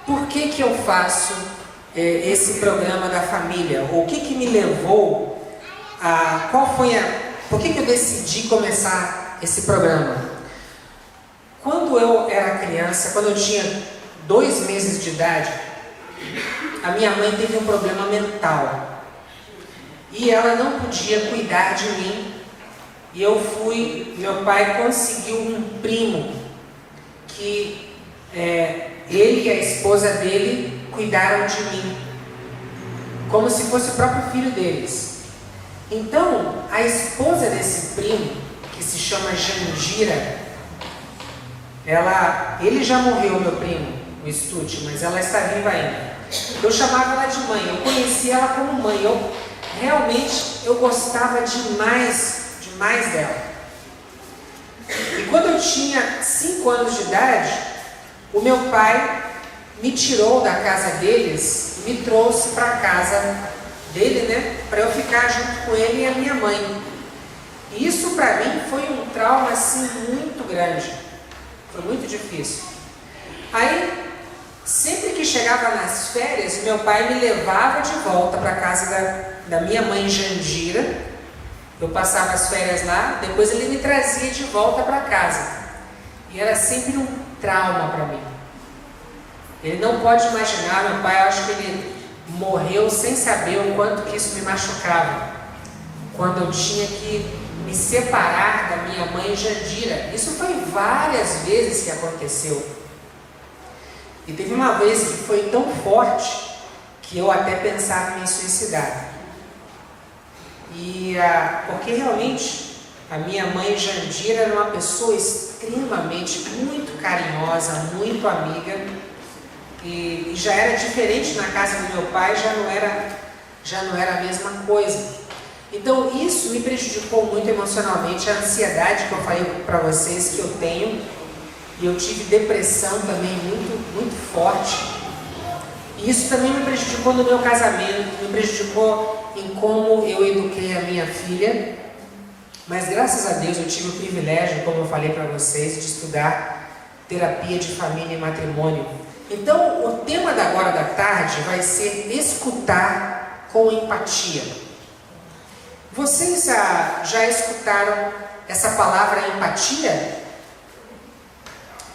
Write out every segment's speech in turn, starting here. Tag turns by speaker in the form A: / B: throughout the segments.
A: por que que eu faço esse programa da família? O que que me levou a... Por que que eu decidi começar esse programa? Quando eu era criança, quando eu tinha 2 meses de idade, a minha mãe teve um problema mental. E ela não podia cuidar de mim. E meu pai conseguiu um primo que ele e a esposa dele cuidaram de mim, como se fosse o próprio filho deles. Então, a esposa desse primo, que se chama Jandira, ele já morreu, meu primo, o Estúdio, mas ela está viva ainda. Eu chamava ela de mãe, eu conhecia ela como mãe, eu gostava demais dela. E quando eu tinha 5 anos de idade, o meu pai me tirou da casa deles e me trouxe para a casa dele, né, para eu ficar junto com ele e a minha mãe. E isso para mim foi um trauma assim muito grande, foi muito difícil. Aí, sempre que chegava nas férias, meu pai me levava de volta para a casa da minha mãe Jandira. Eu passava as férias lá, depois ele me trazia de volta para casa. E era sempre um trauma para mim. Ele não pode imaginar, meu pai, eu acho que ele morreu sem saber o quanto que isso me machucava. Quando eu tinha que me separar da minha mãe Jandira. Isso foi várias vezes que aconteceu. E teve uma vez que foi tão forte que eu até pensava em me suicidar. Porque realmente a minha mãe Jandira era uma pessoa extremamente, muito carinhosa, muito amiga, e já era diferente na casa do meu pai, já não era a mesma coisa. Então isso me prejudicou muito emocionalmente, a ansiedade que eu falei para vocês que eu tenho, e eu tive depressão também muito, muito forte. E isso também me prejudicou no meu casamento, me prejudicou em como eu eduquei a minha filha. Mas graças a Deus eu tive o privilégio, como eu falei para vocês, de estudar terapia de família e matrimônio. Então o tema da agora da tarde vai ser escutar com empatia. Vocês já escutaram essa palavra empatia?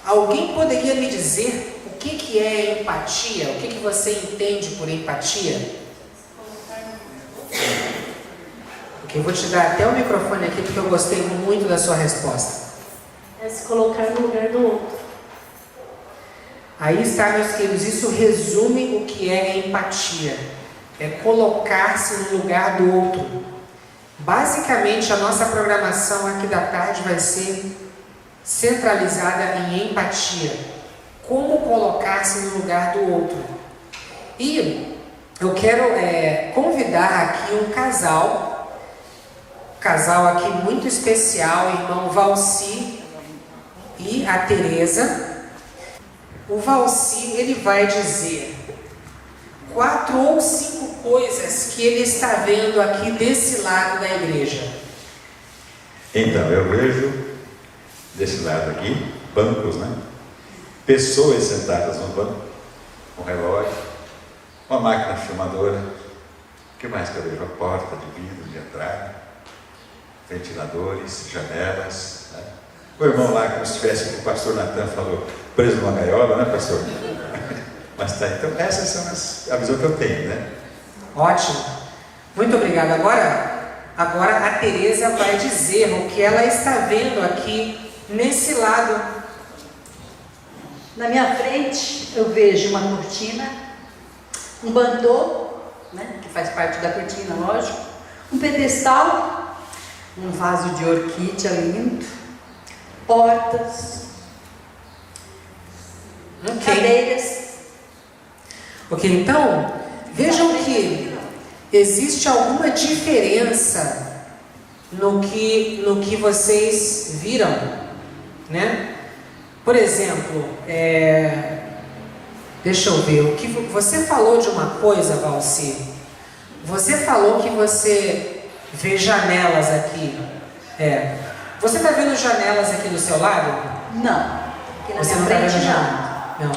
A: Alguém poderia me dizer o que é empatia? O que você entende por empatia? Ok, eu vou te dar até o microfone aqui porque eu gostei muito da sua resposta.
B: É se colocar no lugar do outro.
A: Aí está, meus queridos, isso resume o que é empatia. É colocar-se no lugar do outro. Basicamente, a nossa programação aqui da tarde vai ser centralizada em empatia. Como colocar-se no lugar do outro. E eu quero convidar aqui um casal aqui muito especial, o irmão Valci e a Tereza. O Valci, ele vai dizer 4 ou 5 coisas que ele está vendo aqui desse lado da igreja.
C: Então, eu vejo desse lado aqui, bancos, né? Pessoas sentadas no banco, um relógio, uma máquina filmadora. O que mais que eu vejo? A porta de vidro de entrada, ventiladores, janelas, né? O irmão lá, como se tivesse, o pastor Natan falou, preso numa gaiola, né, pastor? Mas tá, então essas são a visão que eu tenho, né?
A: Ótimo, muito obrigado. Agora a Tereza vai dizer o que ela está vendo aqui nesse lado.
B: Na minha frente eu vejo uma cortina, um bantô, né, que faz parte da cortina, lógico, um pedestal, um vaso de orquídea lindo, portas, cadeiras.
A: Ok, então vejam que existe alguma diferença no que vocês viram, né? Por exemplo, deixa eu ver, o que você falou de uma coisa, Valci. Você falou que você vê janelas aqui. Você está vendo janelas aqui do seu lado?
B: Não, aqui na
A: Você
B: minha
A: não está
B: frente
A: vendo
B: não.
A: janela? Não.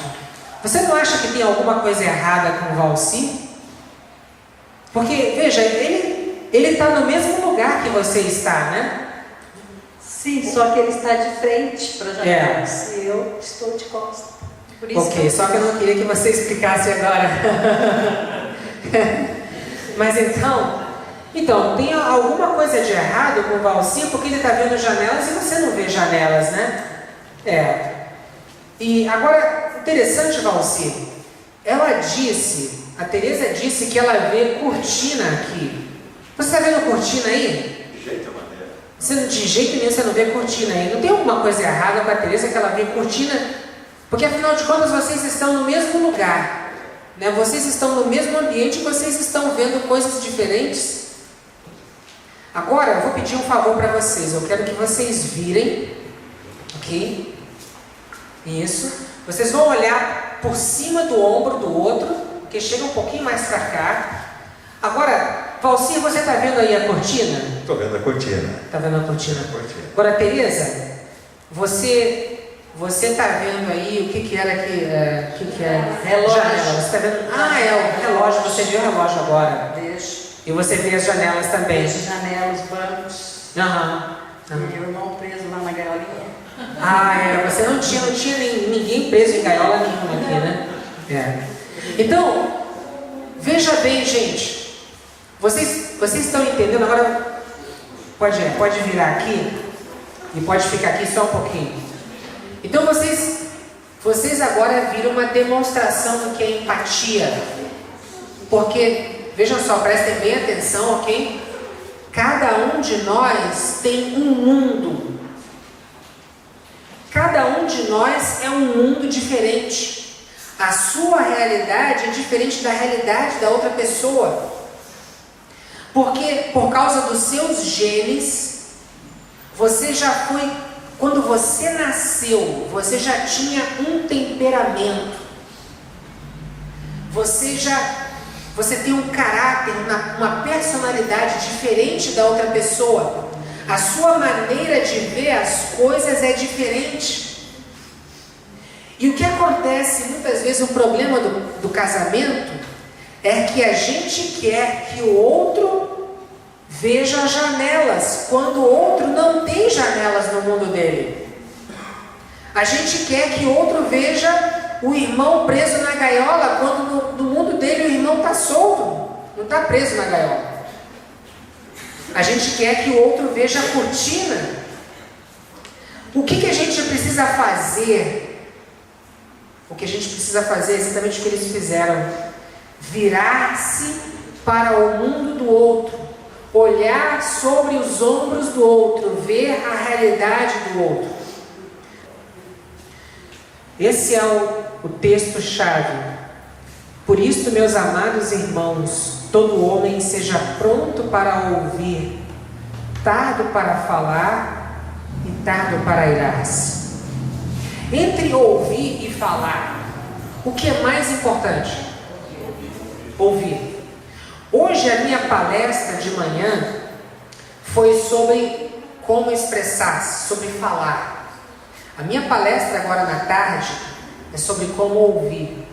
A: Você não acha que tem alguma coisa errada com o Valci? Porque, veja, ele está no mesmo lugar que você está, né?
B: Sim, só que ele está de frente para a janela. E eu estou de costas. Por isso
A: Ok, só que eu não queria que você explicasse agora. Mas então, tem alguma coisa de errado com o Valci, porque ele está vendo janelas e você não vê janelas, né? E agora, interessante, Valci, a Tereza disse que ela vê cortina aqui. Você está vendo cortina aí?
C: De jeito maneiro.
A: De jeito nenhum você não vê cortina aí. Não tem alguma coisa errada com a Tereza que ela vê cortina? Porque afinal de contas vocês estão no mesmo lugar, né? Vocês estão no mesmo ambiente e vocês estão vendo coisas diferentes. Agora eu vou pedir um favor para vocês. Eu quero que vocês virem, ok? Isso. Vocês vão olhar por cima do ombro do outro, que chega um pouquinho mais para cá. Agora, Valci, você está vendo aí a cortina?
C: Estou vendo a cortina.
A: Está vendo a cortina?
C: Agora,
A: Tereza, você está vendo aí o que era que é?
B: Relógio.
A: Janela. Você está vendo? É o relógio. Você viu o relógio agora?
B: Vejo.
A: E você vê as janelas também?
B: Vejo janelas, bancos. E meu irmão preso lá na gaiolinha.
A: Você não tinha ninguém preso em gaiola nenhuma aqui, né? Então, veja bem, gente. Vocês estão entendendo? Agora, pode virar aqui e pode ficar aqui só um pouquinho. Então, vocês agora viram uma demonstração do que é empatia. Porque, vejam só, prestem bem atenção, ok? Cada um de nós tem um mundo. Cada um de nós é um mundo diferente. A sua realidade é diferente da realidade da outra pessoa. Porque, por causa dos seus genes, você já foi, quando você nasceu, você já tinha um temperamento. Você tem um caráter, uma personalidade diferente da outra pessoa. A sua maneira de ver as coisas é diferente. E o que acontece, muitas vezes, o problema do casamento é que a gente quer que o outro veja janelas, quando o outro não tem janelas no mundo dele. A gente quer que o outro veja o irmão preso na gaiola, quando no mundo dele o irmão está solto, não está preso na gaiola. A gente quer que o outro veja a cortina. O que a gente precisa fazer? O que a gente precisa fazer é exatamente o que eles fizeram: virar-se para o mundo do outro, olhar sobre os ombros do outro, ver a realidade do outro. Esse é o texto-chave. Por isso, meus amados irmãos, todo homem seja pronto para ouvir, tardo para falar e tardo para irar-se. Entre ouvir e falar, o que é mais importante? Ouvir. Hoje a minha palestra de manhã foi sobre como expressar-se, sobre falar. A minha palestra agora na tarde é sobre como ouvir.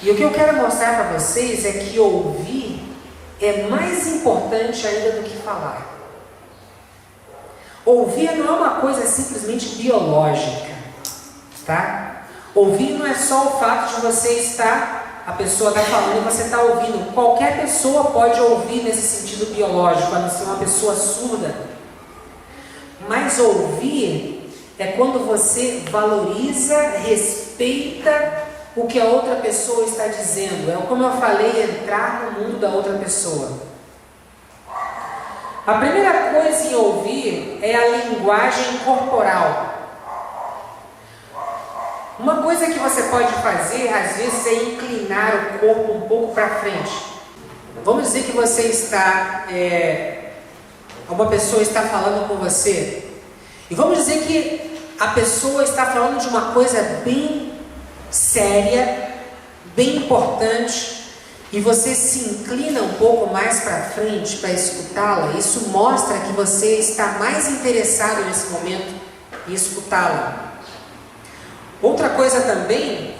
A: E o que eu quero mostrar para vocês é que ouvir é mais importante ainda do que falar. Ouvir não é uma coisa simplesmente biológica, tá? Ouvir não é só o fato de você estar, a pessoa está falando e você está ouvindo. Qualquer pessoa pode ouvir nesse sentido biológico, a não ser uma pessoa surda. Mas ouvir é quando você valoriza, respeita o que a outra pessoa está dizendo. É como eu falei, entrar no mundo da outra pessoa. A primeira coisa em ouvir é a linguagem corporal. Uma coisa que você pode fazer, às vezes, é inclinar o corpo um pouco para frente. Vamos dizer que você está, uma pessoa está falando com você, e vamos dizer que a pessoa está falando de uma coisa bem séria, bem importante, e você se inclina um pouco mais para frente para escutá-la. Isso mostra que você está mais interessado nesse momento em escutá-la. Outra coisa também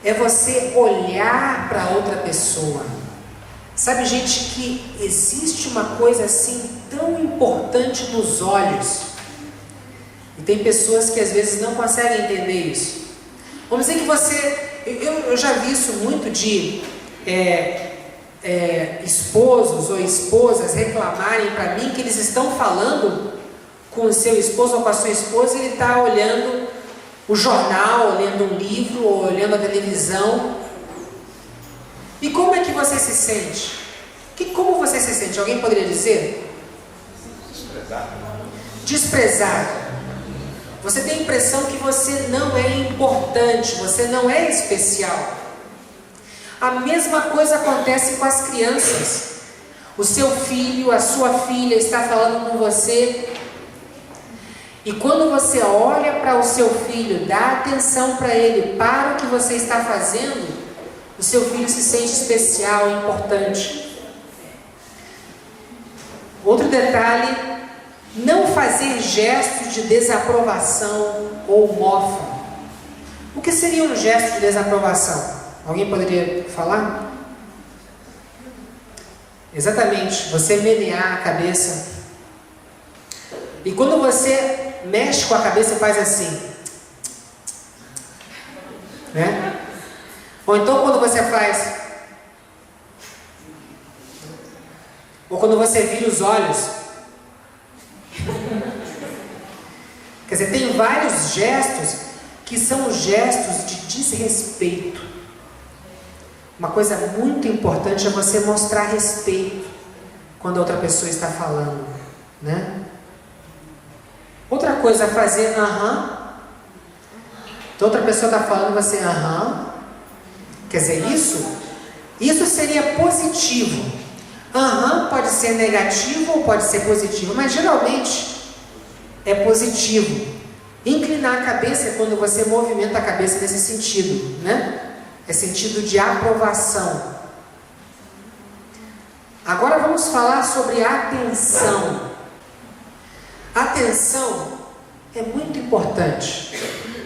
A: é você olhar para outra pessoa. Sabe, gente, que existe uma coisa assim tão importante nos olhos. E tem pessoas que às vezes não conseguem entender isso. Vamos dizer que você... Eu já vi isso muito de esposos ou esposas reclamarem para mim que eles estão falando com o seu esposo ou com a sua esposa e ele está olhando o jornal, olhando um livro, ou olhando a televisão. E como é que você se sente? Como você se sente? Alguém poderia dizer?
C: Desprezado.
A: Desprezado. Você tem a impressão que você não é importante, você não é especial. A mesma coisa acontece com as crianças. O seu filho, a sua filha está falando com você. E quando você olha para o seu filho, dá atenção para ele, para o que você está fazendo, o seu filho se sente especial, importante. Outro detalhe, não fazer gestos de desaprovação ou mofa. O que seria um gesto de desaprovação? Alguém poderia falar? Exatamente, você menear a cabeça. E quando você mexe com a cabeça e faz assim, né? Ou então quando você faz, ou quando você vira os olhos. Quer dizer, tem vários gestos que são gestos de desrespeito. Uma coisa muito importante é você mostrar respeito quando a outra pessoa está falando, né? Outra coisa é fazer Então outra pessoa está falando, você Quer dizer, isso seria positivo. Pode ser negativo ou pode ser positivo, mas geralmente é positivo. Inclinar a cabeça é quando você movimenta a cabeça nesse sentido, né? É sentido de aprovação. Agora vamos falar sobre atenção. Atenção é muito importante.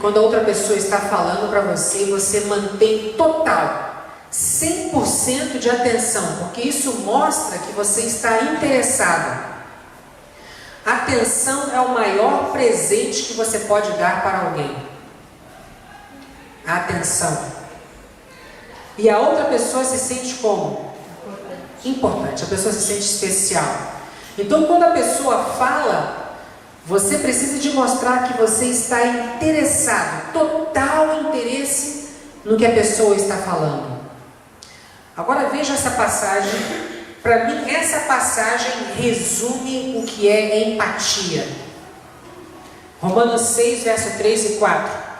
A: Quando a outra pessoa está falando para você, você mantém total, 100% de atenção, porque isso mostra que você está interessado. Atenção é o maior presente que você pode dar para alguém. A atenção. E a outra pessoa se sente como? Importante. A pessoa se sente especial. Então, quando a pessoa fala, você precisa de mostrar que você está interessado, total interesse no que a pessoa está falando. Agora veja essa passagem. Para mim, essa passagem resume o que é empatia. Romanos 6, verso 3 e 4.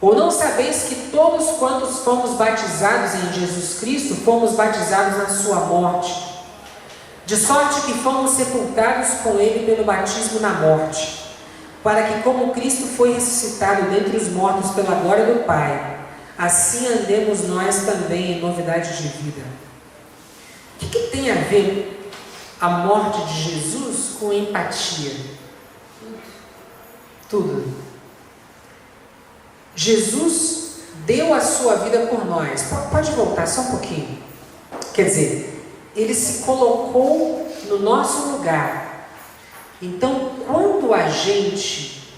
A: Ou não sabeis que todos quantos fomos batizados em Jesus Cristo, fomos batizados na sua morte? De sorte que fomos sepultados com Ele pelo batismo na morte, para que como Cristo foi ressuscitado dentre os mortos pela glória do Pai, assim andemos nós também em novidade de vida. O que tem a ver a morte de Jesus com empatia? Tudo. Jesus deu a sua vida por nós. Pode voltar só um pouquinho. Quer dizer, Ele se colocou no nosso lugar. Então, quando a gente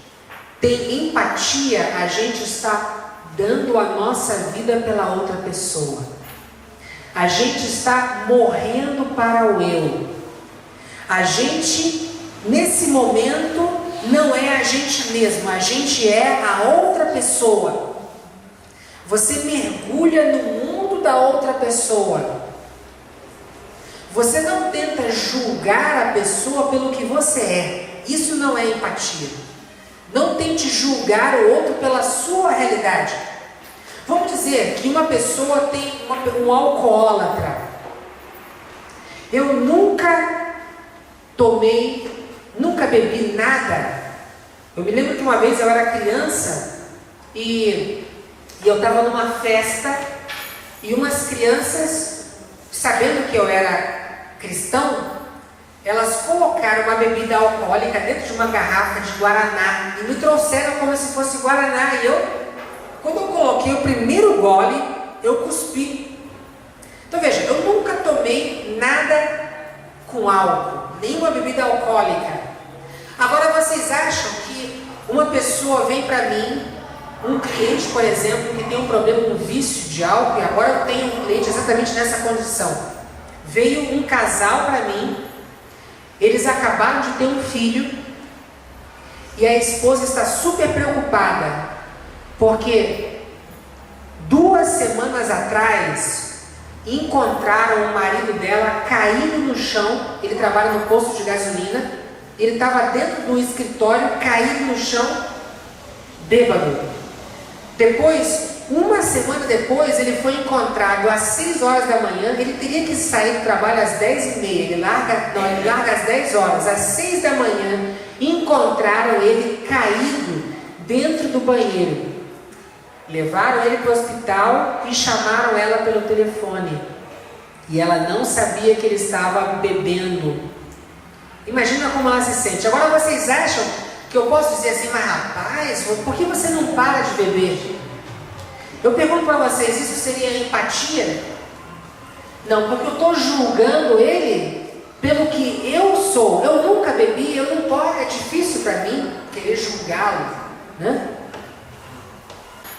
A: tem empatia, a gente está dando a nossa vida pela outra pessoa. A gente está morrendo para o eu. A gente, nesse momento, não é a gente mesmo, a gente é a outra pessoa. Você mergulha no mundo da outra pessoa. Você não tenta julgar a pessoa pelo que você é. Isso não é empatia. Não tente julgar o outro pela sua realidade. Vamos dizer que uma pessoa tem um alcoólatra. Eu nunca tomei, nunca bebi nada. Eu me lembro que uma vez eu era criança e eu estava numa festa e umas crianças, sabendo que eu era cristão, elas colocaram uma bebida alcoólica dentro de uma garrafa de Guaraná e me trouxeram como se fosse Guaraná. E eu Quando eu coloquei o primeiro gole, eu cuspi. Então veja, eu nunca tomei nada com álcool, nenhuma bebida alcoólica. Agora vocês acham que uma pessoa vem para mim, um cliente, por exemplo, que tem um problema com vício de álcool, e agora eu tenho um cliente exatamente nessa condição. Veio um casal para mim, eles acabaram de ter um filho, e a esposa está super preocupada, porque 2 semanas atrás encontraram o marido dela caído no chão. Ele trabalha no posto de gasolina, ele estava dentro do escritório, caído no chão, bêbado. Depois, 1 semana depois, ele foi encontrado às 6 horas da manhã. Ele teria que sair do trabalho às 10h30, ele larga às 10 horas, às 6 da manhã, encontraram ele caído dentro do banheiro. Levaram ele para o hospital e chamaram ela pelo telefone. E ela não sabia que ele estava bebendo. Imagina como ela se sente. Agora vocês acham que eu posso dizer assim, mas rapaz, por que você não para de beber? Eu pergunto para vocês, isso seria empatia? Não, porque eu estou julgando ele pelo que eu sou. Eu nunca bebi, eu não posso, é difícil para mim querer julgá-lo, né?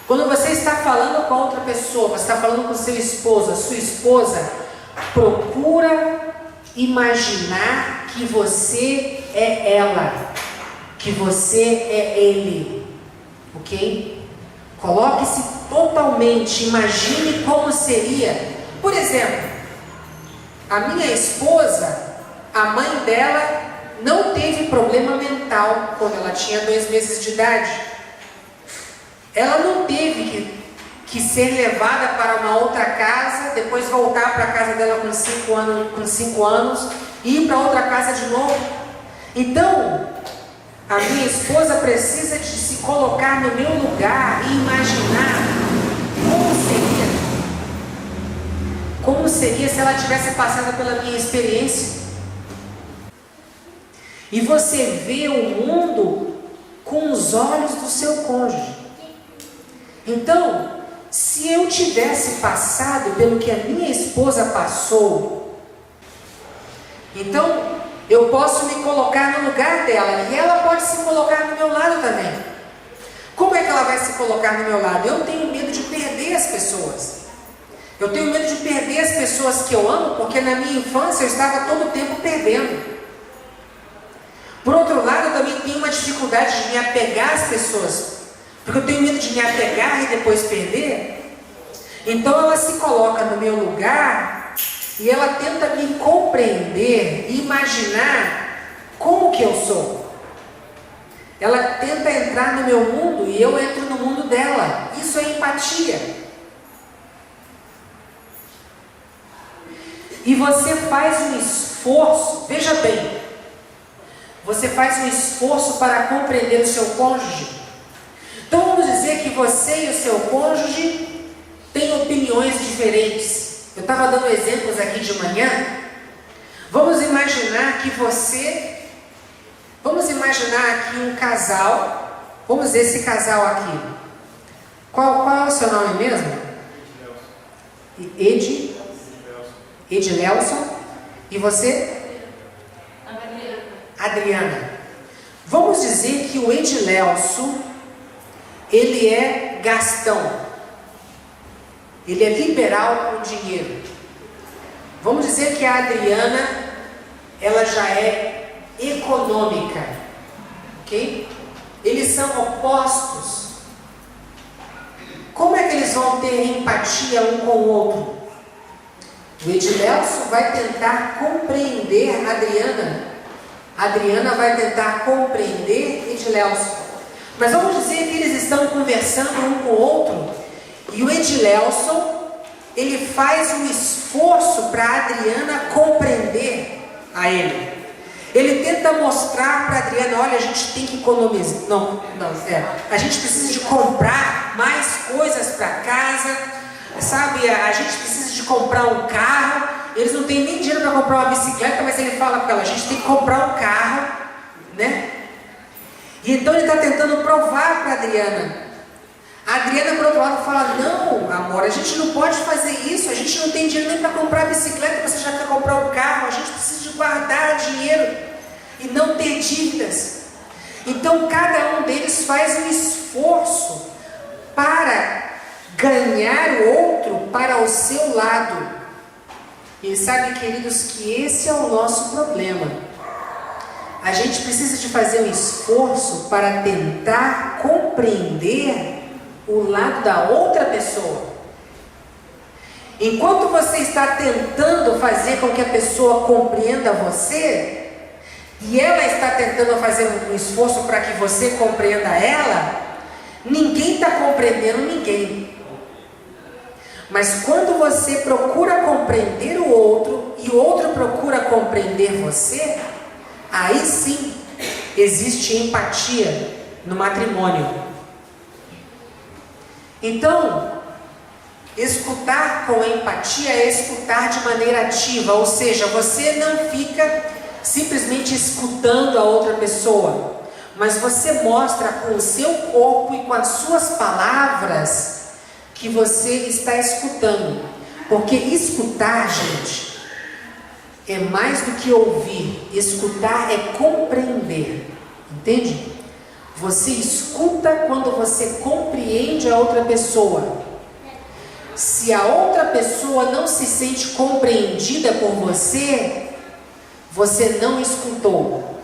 A: Quando você está falando com outra pessoa, você está falando com seu esposo, a sua esposa, procura imaginar que você é ela, que você é ele, ok? Coloque-se totalmente, imagine como seria. Por exemplo, a minha esposa, a mãe dela não teve problema mental quando ela tinha 2 meses de idade. Ela não teve que ser levada para uma outra casa, depois voltar para a casa dela com 5 anos, e ir para outra casa de novo. Então, a minha esposa precisa de se colocar no meu lugar e imaginar como seria se ela tivesse passado pela minha experiência. E você vê o mundo com os olhos do seu cônjuge. Então, se eu tivesse passado pelo que a minha esposa passou, então eu posso me colocar no lugar dela, e ela pode se colocar do meu lado também. Como é que ela vai se colocar do meu lado? Eu tenho medo de perder as pessoas. Eu tenho medo de perder as pessoas que eu amo, porque na minha infância eu estava todo o tempo perdendo. Por outro lado, eu também tenho uma dificuldade de me apegar às pessoas, porque eu tenho medo de me apegar e depois perder. Então ela se coloca no meu lugar e ela tenta me compreender e imaginar como que eu sou. Ela tenta entrar no meu mundo e eu entro no mundo dela. Isso é empatia. E você faz um esforço, veja bem, você faz um esforço para compreender o seu cônjuge. Então vamos dizer que você e o seu cônjuge têm opiniões diferentes. Eu estava dando exemplos aqui de manhã. Vamos imaginar aqui um casal. Vamos ver esse casal aqui. Qual é o seu nome mesmo? Edilelson. E você? Adriana. Vamos dizer que o Edilelson, ele é gastão. Ele é liberal com dinheiro. Vamos dizer que a Adriana, ela já é econômica. Ok? Eles são opostos. Como é que eles vão ter empatia um com o outro? O Edilelson vai tentar compreender a Adriana. A Adriana vai tentar compreender Edilelson. Mas vamos dizer que eles estão conversando um com o outro e o Edilelson, ele faz um esforço para a Adriana compreender a ele. Ele tenta mostrar para a Adriana, olha, a gente tem que economizar. A gente precisa de comprar mais coisas para casa, sabe? A gente precisa de comprar um carro. Eles não têm nem dinheiro para comprar uma bicicleta, mas ele fala para ela, a gente tem que comprar um carro, né? E então ele está tentando provar para a Adriana. A Adriana, por outro lado, fala: não, amor, a gente não pode fazer isso, a gente não tem dinheiro nem para comprar a bicicleta, você já quer comprar um carro, a gente precisa de guardar dinheiro e não ter dívidas. Então cada um deles faz um esforço para ganhar o outro para o seu lado. E sabe, queridos, que esse é o nosso problema. A gente precisa de fazer um esforço para tentar compreender o lado da outra pessoa. Enquanto você está tentando fazer com que a pessoa compreenda você, e ela está tentando fazer um esforço para que você compreenda ela, ninguém está compreendendo ninguém. Mas quando você procura compreender o outro e o outro procura compreender você, aí sim existe empatia no matrimônio. Então, escutar com empatia é escutar de maneira ativa, ou seja, você não fica simplesmente escutando a outra pessoa, mas você mostra com o seu corpo e com as suas palavras que você está escutando. Porque escutar, gente, é mais do que ouvir. Escutar é compreender, entende? Você escuta quando você compreende a outra pessoa. Se a outra pessoa não se sente compreendida por você, você não escutou.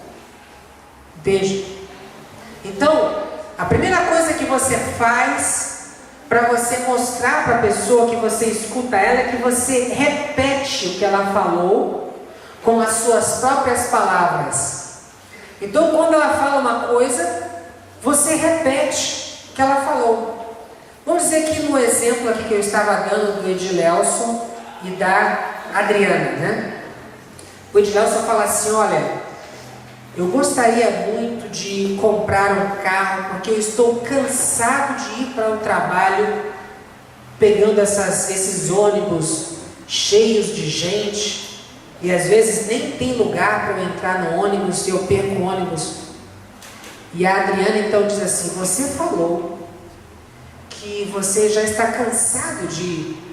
A: Entende? Então, a primeira coisa que você faz para você mostrar para a pessoa que você escuta ela é que você repete o que ela falou com as suas próprias palavras. Então, quando ela fala uma coisa, você repete o que ela falou. Vamos dizer que no exemplo aqui que eu estava dando do Edilelson e da Adriana, né? O Edilelson fala assim: olha, eu gostaria muito de comprar um carro porque eu estou cansado de ir para o trabalho pegando esses ônibus cheios de gente e às vezes nem tem lugar para eu entrar no ônibus e eu perco o ônibus. E a Adriana então diz assim: você falou que você já está cansado de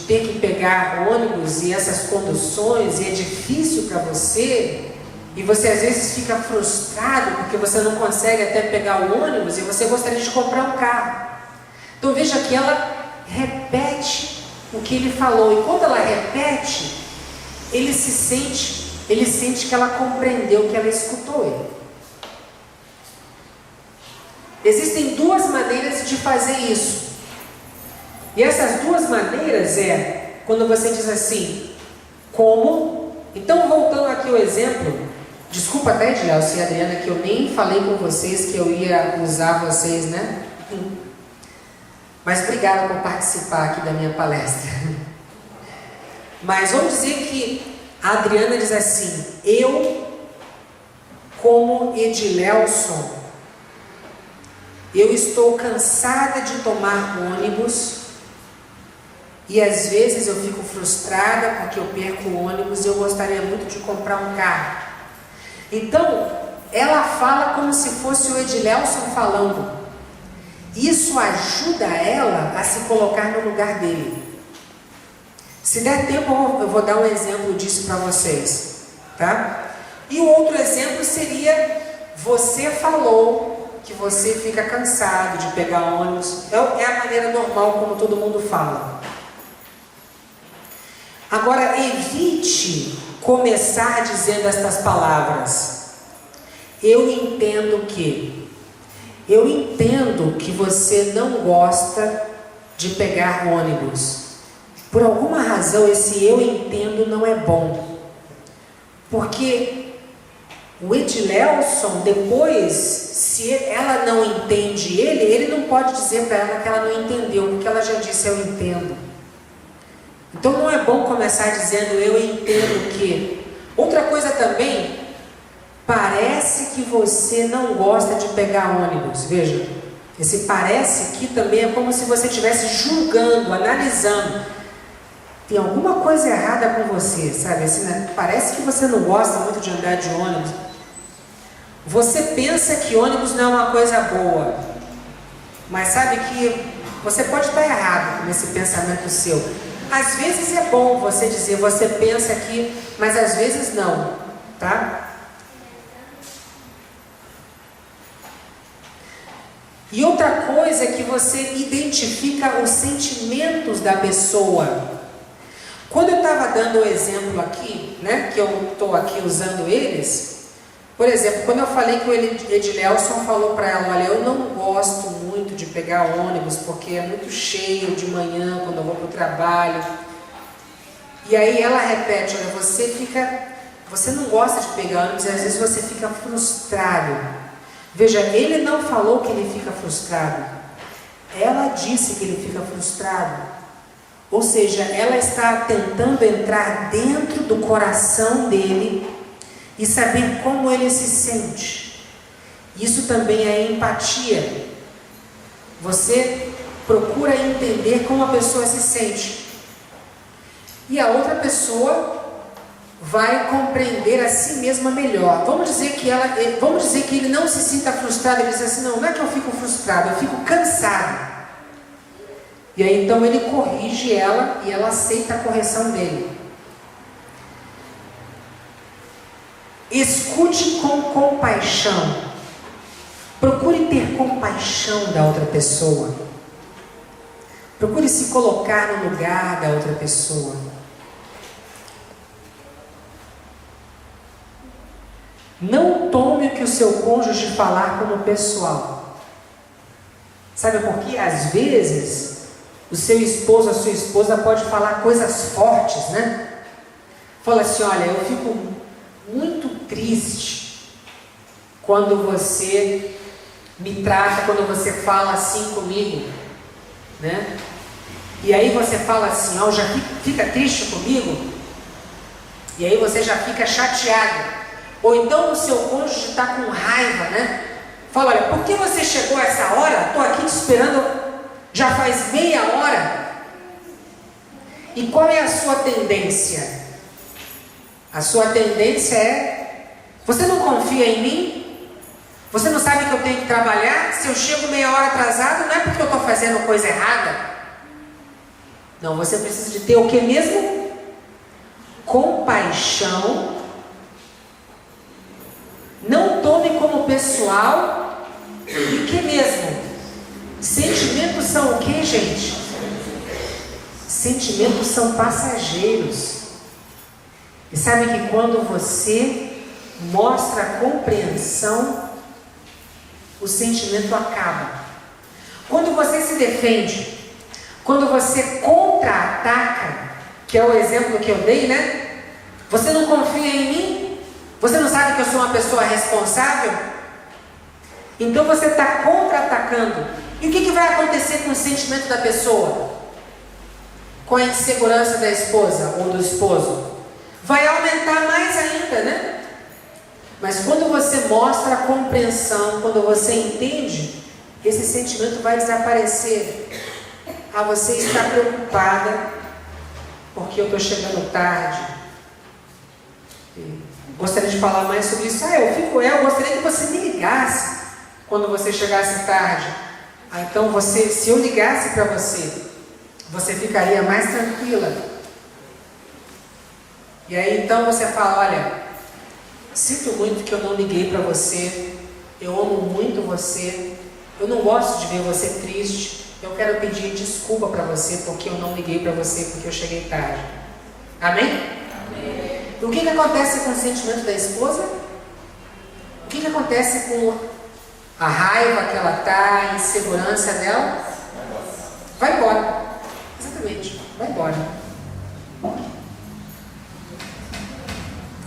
A: ter que pegar ônibus e essas conduções e é difícil para você. E você às vezes fica frustrado porque você não consegue até pegar o ônibus e você gostaria de comprar um carro. Então veja que ela repete o que ele falou. E quando ela repete, ele sente que ela compreendeu, que ela escutou ele. Existem duas maneiras de fazer isso. E essas duas maneiras é quando você diz assim: como? Então, voltando aqui ao exemplo, desculpa até, Edilelson e Adriana, que eu nem falei com vocês que eu ia usar vocês, né? Mas obrigado por participar aqui da minha palestra. Mas vamos dizer que a Adriana diz assim: eu, como Edilelson, eu estou cansada de tomar ônibus e às vezes eu fico frustrada porque eu perco o ônibus e eu gostaria muito de comprar um carro. Então, ela fala como se fosse o Edilelson falando. Isso ajuda ela a se colocar no lugar dele. Se der tempo, eu vou dar um exemplo disso para vocês, tá? E o outro exemplo seria: você falou que você fica cansado de pegar ônibus. É a maneira normal como todo mundo fala. Agora, evite começar dizendo estas palavras: eu entendo que você não gosta de pegar ônibus. Por alguma razão, esse eu entendo não é bom. Porque o Edilelson, depois, se ela não entende ele não pode dizer para ela que ela não entendeu, porque ela já disse eu entendo. Então não é bom começar dizendo eu entendo que. Outra coisa também, parece que você não gosta de pegar ônibus. Veja, esse parece que também é como se você estivesse julgando, analisando. Tem alguma coisa errada com você, sabe? Assim, né? Parece que você não gosta muito de andar de ônibus. Você pensa que ônibus não é uma coisa boa, mas sabe que você pode estar errado nesse pensamento seu. Às vezes é bom você dizer, você pensa aqui, mas às vezes não, tá? E outra coisa é que você identifica os sentimentos da pessoa. Quando eu estava dando o exemplo aqui, né, que eu estou aqui usando eles, por exemplo, quando eu falei que o Edilelson falou para ela, olha, eu não gosto muito de pegar ônibus, porque é muito cheio de manhã, quando eu vou para o trabalho. E aí ela repete, olha, você não gosta de pegar ônibus, e às vezes você fica frustrado. Veja, ele não falou que ele fica frustrado. Ela disse que ele fica frustrado. Ou seja, ela está tentando entrar dentro do coração dele e saber como ele se sente. Isso também é empatia. Você procura entender como a pessoa se sente. E a outra pessoa vai compreender a si mesma melhor. Vamos dizer que ele não se sinta frustrado. Ele diz assim, não é que eu fico frustrado, eu fico cansado. E aí então ele corrige ela e ela aceita a correção dele. Escute com compaixão. Procure ter compaixão da outra pessoa. Procure se colocar no lugar da outra pessoa. Não tome o que o seu cônjuge falar como pessoal. Sabe por quê? Às vezes, o seu esposo, a sua esposa pode falar coisas fortes, né? Fala assim, olha, eu fico muito triste quando você me trata, quando você fala assim comigo, né? E aí você fala assim, ó, já fica triste comigo? E aí você já fica chateado. Ou então o seu cônjuge está com raiva, né? Fala, olha, por que você chegou a essa hora? Estou aqui te esperando já faz meia hora. E qual é a sua tendência? A sua tendência é, você não confia em mim? Você não sabe que eu tenho que trabalhar? Se eu chego meia hora atrasado, não é porque eu estou fazendo coisa errada. Não, você precisa de ter o que mesmo? Compaixão. Não tome como pessoal. E o que mesmo? Sentimentos são o que, gente? Sentimentos são passageiros. E sabe que quando você mostra compreensão, o sentimento acaba. Quando você se defende, quando você contra-ataca, que é o exemplo que eu dei, né? Você não confia em mim? Você não sabe que eu sou uma pessoa responsável? Então você está contra-atacando. E o que vai acontecer com o sentimento da pessoa? Com a insegurança da esposa ou do esposo? Vai aumentar mais ainda, né? Mas quando você mostra a compreensão, quando você entende, esse sentimento vai desaparecer. Ah, você está preocupada porque eu estou chegando tarde. Gostaria de falar mais sobre isso. Eu gostaria que você me ligasse quando você chegasse tarde. Então se eu ligasse para você, você ficaria mais tranquila. E aí então você fala, olha, sinto muito que eu não liguei para você, eu amo muito você, eu não gosto de ver você triste, eu quero pedir desculpa para você porque eu não liguei para você, porque eu cheguei tarde. Amém? O que acontece com o sentimento da esposa? O que acontece com a raiva que ela está, a insegurança dela? Vai embora. Exatamente, vai embora.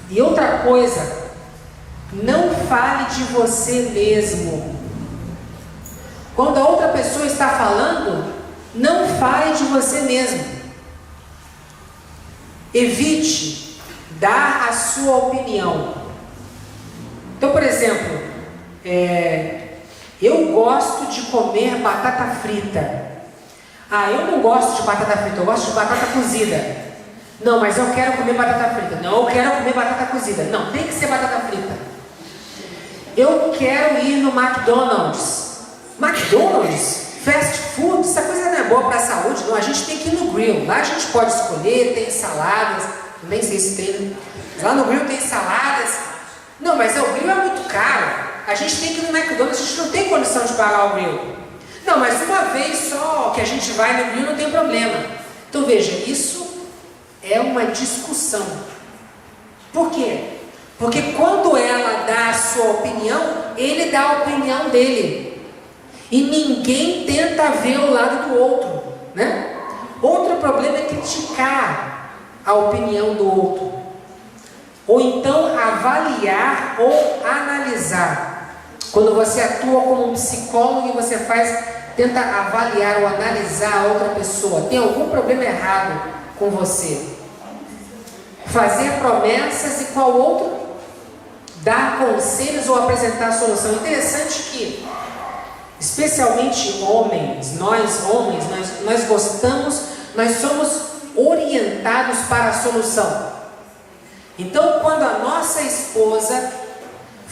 A: E outra coisa, não fale de você mesmo. Quando a outra pessoa está falando, não fale de você mesmo. Evite dar a sua opinião. Então, por exemplo, eu gosto de comer batata frita. Eu não gosto de batata frita, eu gosto de batata cozida. Não, mas eu quero comer batata frita. Não, eu quero comer batata cozida. Não, tem que ser batata frita. Eu quero ir no McDonald's. McDonald's? Fast food, essa coisa não é boa para a saúde, não. A gente tem que ir no grill. Lá a gente pode escolher, tem saladas, nem sei se tem. Lá no grill tem saladas. Não, mas o grill é muito caro. A gente tem que ir no McDonald's, a gente não tem condição de pagar o grill. Não, mas uma vez só que a gente vai no grill não tem problema. Então veja, isso é uma discussão. Por quê? Porque quando ela dá a sua opinião, ele dá a opinião dele. E ninguém tenta ver o lado do outro, né? Outro problema é criticar a opinião do outro. Ou então avaliar ou analisar. Quando você atua como um psicólogo e você tenta avaliar ou analisar a outra pessoa, tem algum problema errado com você? Fazer promessas e qual outro? Dar conselhos ou apresentar a solução. Interessante que, especialmente homens, nós gostamos, nós somos orientados para a solução. Então, quando a nossa esposa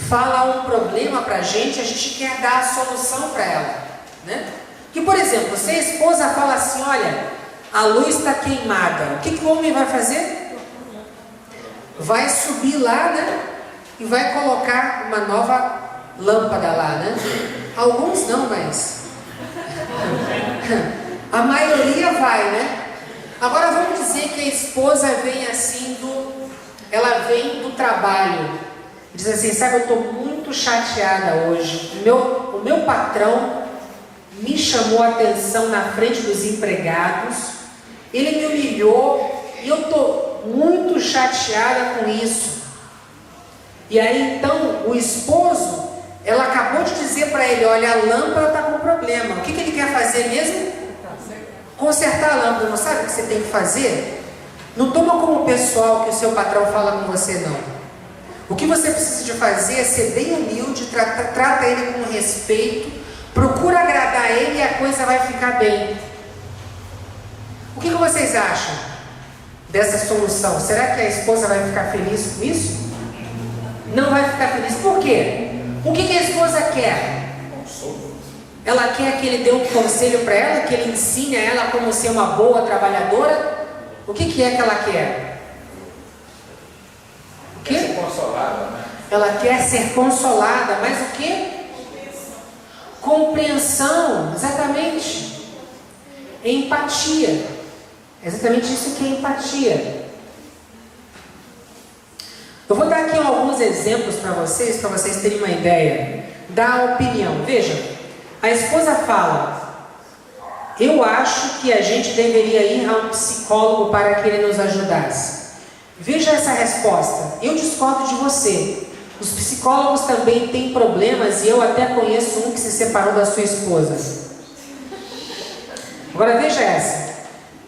A: fala um problema para a gente quer dar a solução para ela, né? Que, por exemplo, se a esposa fala assim, olha, a luz está queimada, o que o homem vai fazer? Vai subir lá, né? E vai colocar uma nova lâmpada lá, né? Alguns não, mas a maioria vai, né? Agora vamos dizer que a esposa vem assim ela vem do trabalho, diz assim, sabe, eu estou muito chateada hoje, o meu patrão me chamou a atenção na frente dos empregados, ele me humilhou e eu estou muito chateada com isso. E aí então o esposo, ela acabou de dizer para ele, olha, a lâmpada está com problema, o que ele quer fazer mesmo? Consertar a lâmpada. Não sabe o que você tem que fazer? Não toma como pessoal que o seu patrão fala com você, não. O que você precisa de fazer é ser bem humilde, trata ele com respeito, procura agradar ele e a coisa vai ficar bem. O que vocês acham dessa solução? Será que a esposa vai ficar feliz com isso? Não vai ficar feliz. Por quê? O que a esposa quer? Ela quer que ele dê um conselho para ela, que ele ensine a ela como ser uma boa trabalhadora? O que é que ela quer? O quê?
D: Quer ser consolada, né?
A: Ela quer ser consolada, mas o quê? Compreensão, exatamente. Empatia. É exatamente isso que é empatia. Eu vou dar aqui alguns exemplos para vocês terem uma ideia da opinião. Veja, a esposa fala, eu acho que a gente deveria ir a um psicólogo para que ele nos ajudasse. Veja essa resposta, eu discordo de você. Os psicólogos também têm problemas e eu até conheço um que se separou da sua esposa. Agora veja essa.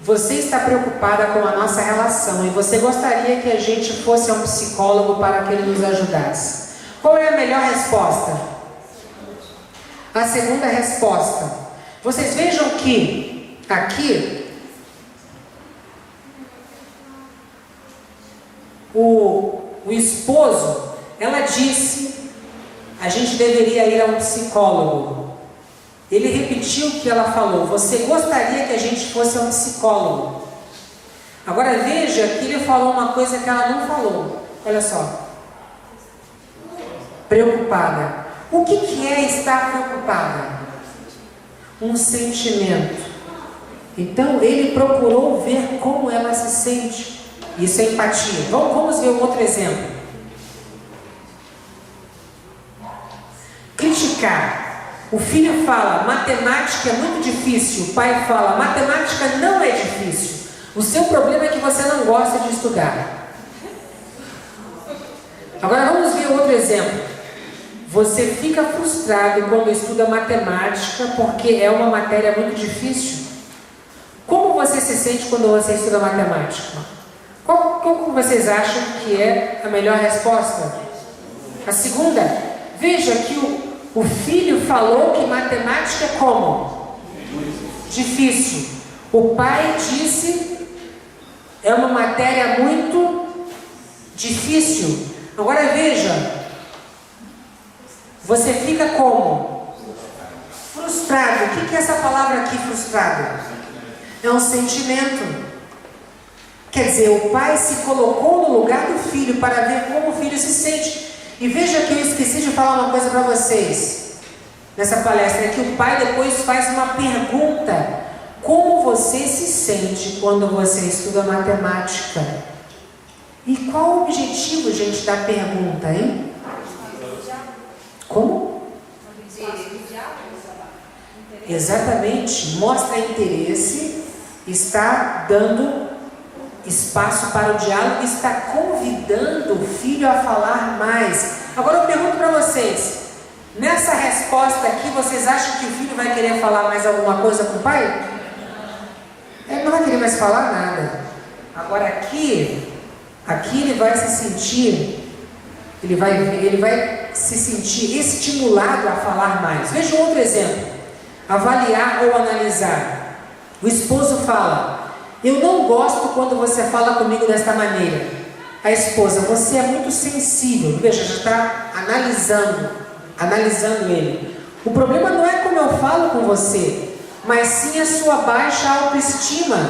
A: Você está preocupada com a nossa relação e você gostaria que a gente fosse a um psicólogo para que ele nos ajudasse. Qual é a melhor resposta? A segunda resposta. Vocês vejam que aqui o esposo, ela disse, a gente deveria ir a um psicólogo. Ele repetiu o que ela falou, você gostaria que a gente fosse a um psicólogo. Agora veja que ele falou uma coisa que ela não falou. Olha só. Preocupada. O que é estar preocupada? Um sentimento. Então ele procurou ver como ela se sente. Isso é empatia. Vamos ver um outro exemplo. Criticar. O filho fala, matemática é muito difícil. O pai fala, matemática não é difícil. O seu problema é que você não gosta de estudar. Agora vamos ver outro exemplo. Você fica frustrado quando estuda matemática porque é uma matéria muito difícil. Como você se sente quando você estuda matemática? Como vocês acham que é a melhor resposta? A segunda, veja que o filho falou que matemática é como? Difícil. O pai disse, é uma matéria muito difícil. Agora veja, você fica como? Frustrado. O que é essa palavra aqui, frustrado? É um sentimento. Quer dizer, o pai se colocou no lugar do filho para ver como o filho se sente. E veja que eu esqueci de falar uma coisa para vocês nessa palestra, é que o pai depois faz uma pergunta: como você se sente quando você estuda matemática? E qual o objetivo, gente, da pergunta, hein? Como? Exatamente, mostra interesse, está dando espaço para o diálogo, está convidando o filho a falar mais. Agora eu pergunto para vocês, nessa resposta aqui, vocês acham que o filho vai querer falar mais alguma coisa com o pai? Ele não vai querer mais falar nada. Agora aqui ele vai se sentir, ele vai se sentir estimulado a falar mais. Veja um outro exemplo. Avaliar ou analisar. O esposo fala: eu não gosto quando você fala comigo desta maneira. A esposa: você é muito sensível. Veja, já está analisando ele. O problema não é como eu falo com você, mas sim a sua baixa autoestima.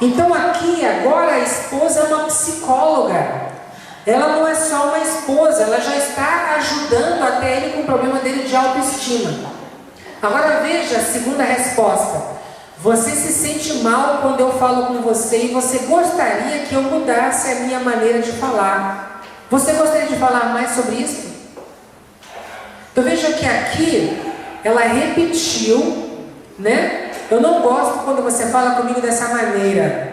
A: Então aqui, agora, a esposa é uma psicóloga. Ela não é só uma esposa, ela já está ajudando até ele com o problema dele de autoestima. Agora veja a segunda resposta. Você se sente mal quando eu falo com você e você gostaria que eu mudasse a minha maneira de falar. Você gostaria de falar mais sobre isso? Então veja que aqui ela repetiu, né? Eu não gosto quando você fala comigo dessa maneira.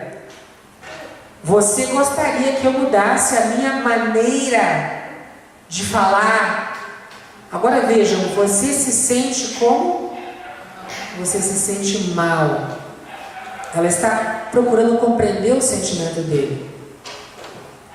A: Você gostaria que eu mudasse a minha maneira de falar? Agora vejam, você se sente como? Você se sente mal. Ela está procurando compreender o sentimento dele,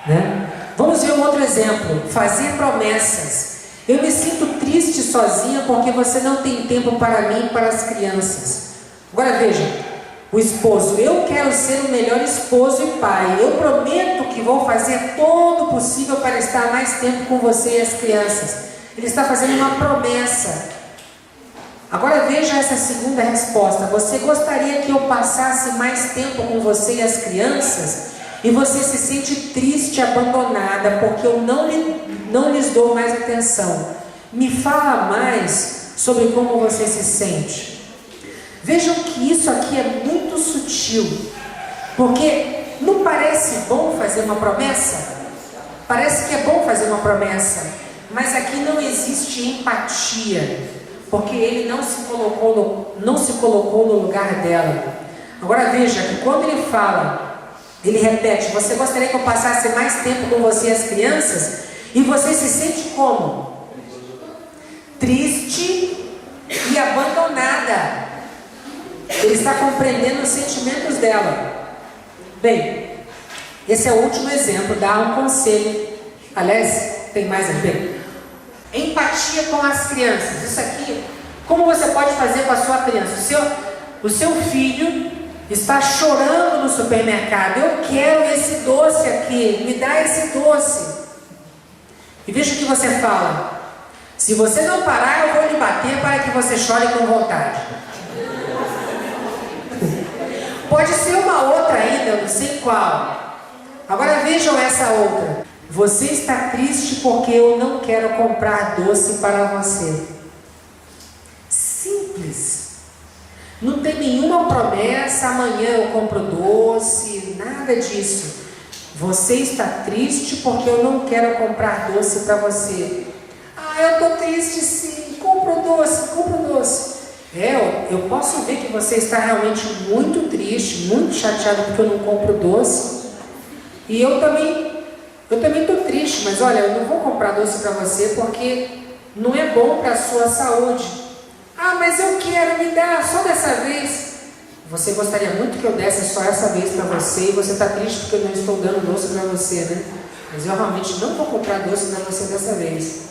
A: né? Vamos ver um outro exemplo. Fazer promessas. Eu me sinto triste sozinha porque você não tem tempo para mim e para as crianças. Agora veja, o esposo: eu quero ser o melhor esposo e pai. Eu prometo que vou fazer todo o possível para estar mais tempo com você e as crianças. Ele está fazendo uma promessa. Agora veja essa segunda resposta. Você gostaria que eu passasse mais tempo com você e as crianças? E você se sente triste e abandonada porque eu não lhes dou mais atenção. Me fala mais sobre como você se sente. Vejam que isso aqui é muito sutil, porque não parece bom fazer uma promessa? Parece que é bom fazer uma promessa, mas aqui não existe empatia, porque ele não se colocou no lugar dela. Agora veja que quando ele fala, ele repete: você gostaria que eu passasse mais tempo com você e as crianças? E você se sente como? Triste e abandonada. Ele está compreendendo os sentimentos dela. Bem, esse é o último exemplo. Dá um conselho. Aliás, tem mais a ver. Empatia com as crianças. Isso aqui, como você pode fazer com a sua criança? O seu filho está chorando no supermercado: eu quero esse doce aqui, me dá esse doce. E veja o que você fala: se você não parar, eu vou lhe bater para que você chore com vontade. Pode ser uma outra ainda, eu não sei qual. Agora vejam essa outra. Você está triste porque eu não quero comprar doce para você. Simples. Não tem nenhuma promessa: amanhã eu compro doce, nada disso. Você está triste porque eu não quero comprar doce para você. Ah, eu estou triste sim, compra o doce. Eu posso ver que você está realmente muito triste, muito chateado porque eu não compro doce. E eu também estou triste, mas olha, eu não vou comprar doce para você porque não é bom para a sua saúde. Ah, mas eu quero, me dar só dessa vez. Você gostaria muito que eu desse só essa vez para você e você está triste porque eu não estou dando doce para você, né? Mas eu realmente não vou comprar doce para você dessa vez.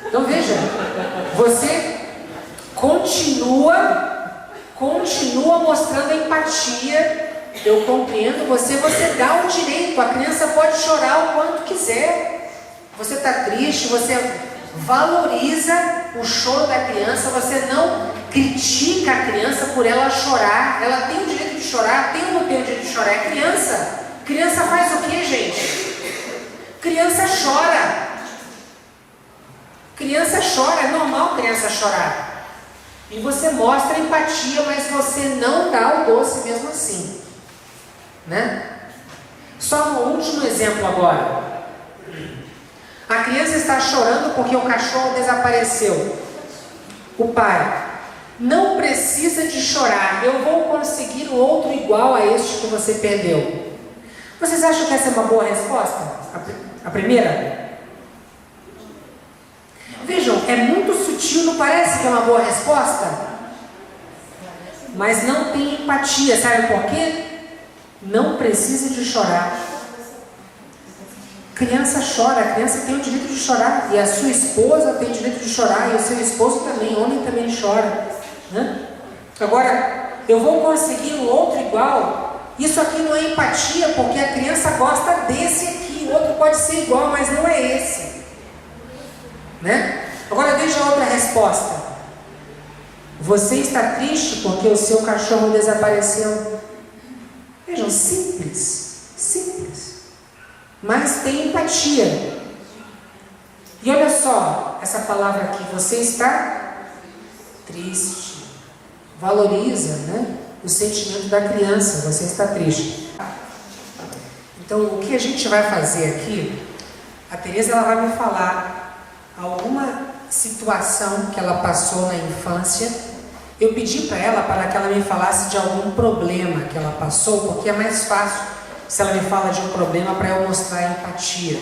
A: Então veja, você continua mostrando empatia. Eu compreendo você dá o direito. A criança pode chorar o quanto quiser. Você está triste, você valoriza o choro da criança, você não critica a criança por ela chorar. Ela tem o direito de chorar, tem ou não tem o direito de chorar? É criança. Criança faz o que, gente? Criança chora. Criança chora, é normal criança chorar. E você mostra empatia, mas você não dá o doce mesmo assim, né? Só um último exemplo agora. A criança está chorando porque o cachorro desapareceu. O pai: não precisa de chorar, eu vou conseguir um outro igual a este que você perdeu. Vocês acham que essa é uma boa resposta? A primeira? Vejam, é muito sutil, não parece que é uma boa resposta? Mas não tem empatia, sabe por quê? Não precisa de chorar. Criança chora, a criança tem o direito de chorar, e a sua esposa tem o direito de chorar, e o seu esposo também, homem também chora, né? Agora, eu vou conseguir um outro igual. Isso aqui não é empatia, porque a criança gosta desse aqui, o outro pode ser igual, mas não é esse, né? Agora veja a outra resposta. Você está triste porque o seu cachorro desapareceu. Vejam, simples, simples, mas tem empatia. E olha só essa palavra aqui: você está triste. Valoriza, né, o sentimento da criança. Você está triste. Então, o que a gente vai fazer aqui? A Tereza, ela vai me falar alguma situação que ela passou na infância. Eu pedi para que ela me falasse de algum problema que ela passou, porque é mais fácil se ela me fala de um problema para eu mostrar empatia.